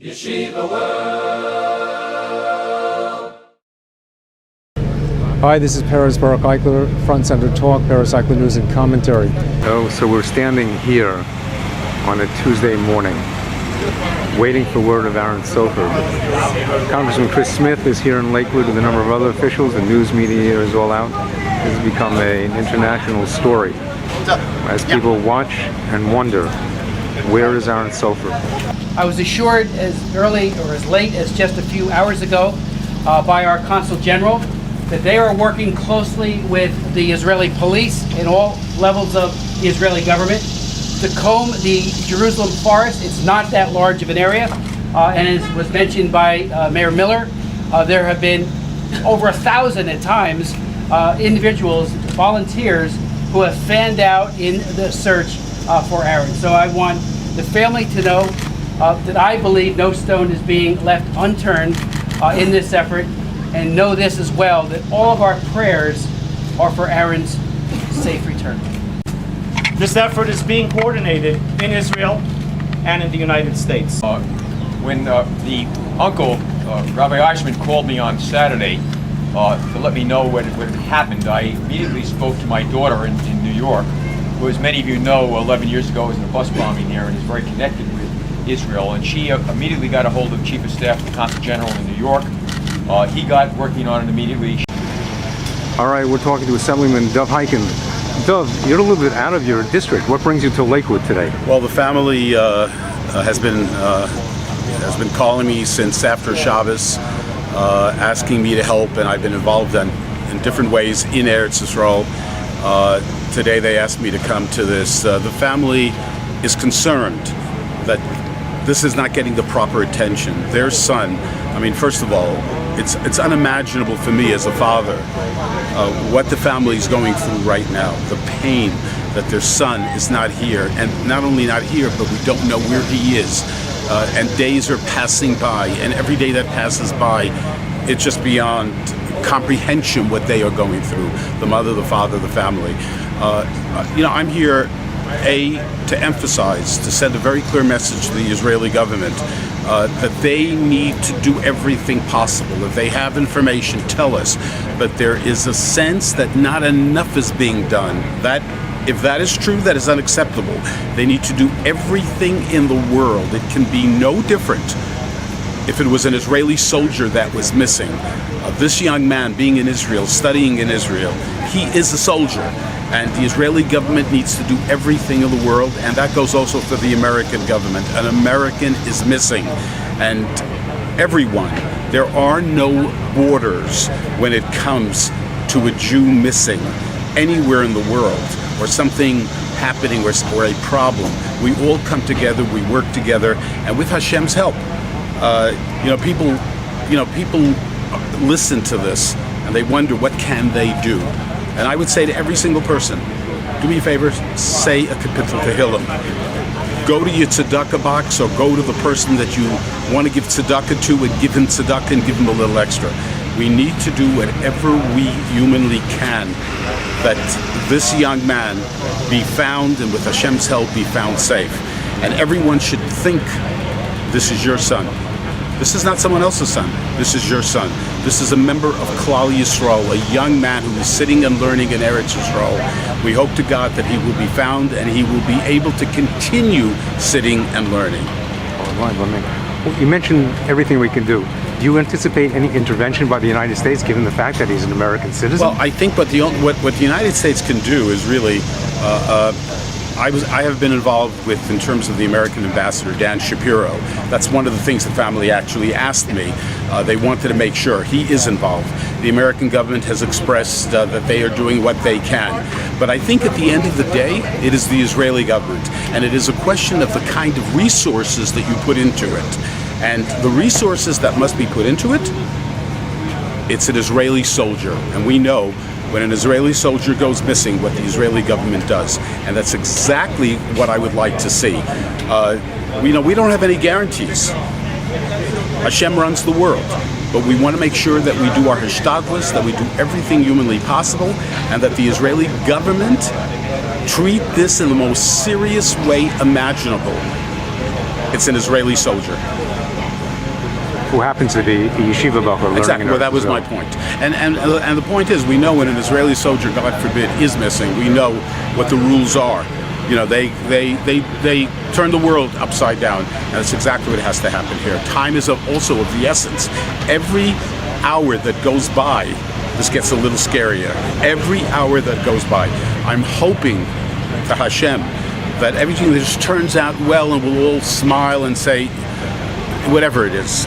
Yeshiva World. Hi, this is Paris Baruch Eichler, Front Center Talk, Paris Eichler News and Commentary. So we're standing here on a Tuesday morning, waiting for word of Aaron Sofer. Congressman Chris Smith is here in Lakewood with a number of other officials. The news media is all out. This has become an international story as people watch and wonder, where is Aaron Sofer? I was assured as early or as late as just a few hours ago by our Consul General that they are working closely with the Israeli police in all levels of the Israeli government to comb the Jerusalem forest. It's not that large of an area, and as was mentioned by Mayor Miller, there have been over 1,000 at times individuals, volunteers, who have fanned out in the search for Aaron. So I want the family to know that I believe no stone is being left unturned in this effort, and know this as well, that all of our prayers are for Aaron's safe return. This effort is being coordinated in Israel and in the United States. When the uncle, Rabbi Eichmann, called me on Saturday to let me know what had happened, I immediately spoke to my daughter in New York, who, as many of you know, 11 years ago was in a bus bombing here and is very connected with Israel. And she immediately got a hold of the Chief of Staff of the Consul General in New York. He got working on it immediately. All right, we're talking to Assemblyman Dov Hikind. Dov, you're a little bit out of your district. What brings you to Lakewood today? Well, the family has been calling me since after Shabbos, asking me to help, and I've been involved in different ways in Eretz Yisrael. Today they asked me to come to this. The family is concerned that this is not getting the proper attention. Their son, I mean, first of all, it's unimaginable for me as a father what the family is going through right now. The pain that their son is not here, and not only not here, but we don't know where he is. And days are passing by, and every day that passes by, it's just beyond comprehension what they are going through. The mother, the father, the family. I'm here, to emphasize, to send a very clear message to the Israeli government that they need to do everything possible. If they have information, tell us. But there is a sense that not enough is being done. If that is true, that is unacceptable. They need to do everything in the world. It can be no different if it was an Israeli soldier that was missing. This young man being in Israel, studying in Israel, he is a soldier. And the Israeli government needs to do everything in the world, and that goes also for the American government. An American is missing, and everyone. There are no borders when it comes to a Jew missing anywhere in the world, or something happening, or a problem. We all come together, we work together, and with Hashem's help, people listen to this and they wonder, what can they do? And I would say to every single person, do me a favor, say a kapitel tehillim. Go to your tzedakah box, or go to the person that you want to give tzedakah to and give him tzedakah and give him a little extra. We need to do whatever we humanly can that this young man be found, and with Hashem's help be found safe. And everyone should think, this is your son. This is not someone else's son. This is your son. This is a member of Klal Yisrael, a young man who is sitting and learning in Eretz Yisrael. We hope to God that he will be found and he will be able to continue sitting and learning. Well, you mentioned everything we can do. Do you anticipate any intervention by the United States, given the fact that he's an American citizen? Well, I think what the United States can do is really, I have been involved with, in terms of the American ambassador, Dan Shapiro. That's one of the things the family actually asked me. They wanted to make sure he is involved. The American government has expressed that they are doing what they can. But I think at the end of the day, it is the Israeli government. And it is a question of the kind of resources that you put into it. And the resources that must be put into it, it's an Israeli soldier. And we know when an Israeli soldier goes missing, what the Israeli government does. And that's exactly what I would like to see. We don't have any guarantees. Hashem runs the world. But we want to make sure that we do our hishtadlus, that we do everything humanly possible, and that the Israeli government treat this in the most serious way imaginable. It's an Israeli soldier. who happens to be a yeshiva bacher learning Exactly. in Well, that Eretz was my Israel. point. And the point is, we know when an Israeli soldier, God forbid, is missing, we know what the rules are. You know, they turn the world upside down, and that's exactly what has to happen here. Time is also of the essence. Every hour that goes by, this gets a little scarier. Every hour that goes by, I'm hoping to Hashem that everything just turns out well, and we'll all smile and say whatever it is.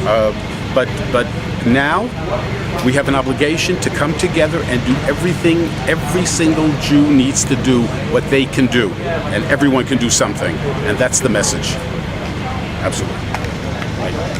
But now we have an obligation to come together and do everything. Every single Jew needs to do what they can do, and everyone can do something, and that's the message. Absolutely. Right.